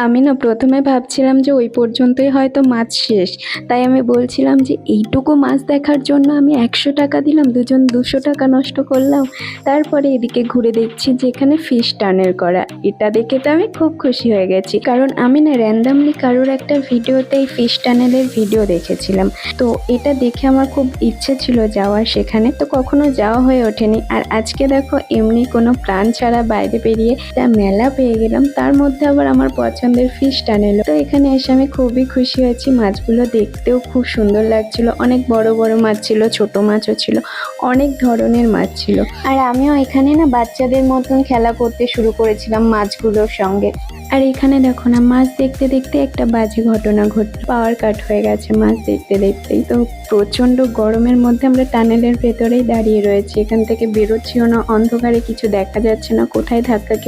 আমি না প্রথমে ভাবছিলাম যে ওই পর্যন্তই হয়তো মাছ শেষ, তাই আমি বলছিলাম যে এইটুকু মাছ দেখার জন্য আমি 100 টাকা দিলাম, দুজন 200 টাকা নষ্ট করলাম। তারপরে এদিকে ঘুরে দেখছি যে এখানে ফিশ টানেল করা, এটা দেখে তো আমি খুব খুশি হয়ে গেছি, কারণ আমি না র্যান্ডামলি কারোর একটা ভিডিওতে এই ফিশ টানেলের ভিডিও দেখেছিলাম। তো এটা দেখে আমার খুব ইচ্ছে ছিল যাওয়ার সেখানে, তো কখনো যাওয়া হয়ে ওঠেনি। আর আজকে দেখো এমনি কোনো প্ল্যান ছাড়া বাইরে বেরিয়ে একটা মেলা পেয়ে গেলাম, তার মধ্যে আবার আমার পছন্দের ফিশ টানেল। তো এখানে এসে আমি খুবই খুশি হয়েছি, মাছগুলো দেখতেও খুব সুন্দর লাগছিল, অনেক বড় বড় মাছ ছিল, ছোট মাছও ছিল, অনেক ধরনের মাছ ছিল। আর আমিও এখানে না বাচ্চাদের মতন খেলা করতে শুরু করেছিলাম মাছগুলোর সঙ্গে। আর এখানে দেখো না, মাছ দেখতে দেখতে একটা বাজে ঘটনা ঘটল, পাওয়ার কাট হয়ে গেছে মাছ দেখতে দেখতেই। তো প্রচন্ড গরমের মধ্যে আমরা টানেলের ভেতরেই দাঁড়িয়ে রয়েছি, এখান থেকে বেরোচ্ছিও না, অন্ধকারে কিছু দেখা যাচ্ছে না, কোথায় ধাক্কা খেয়ে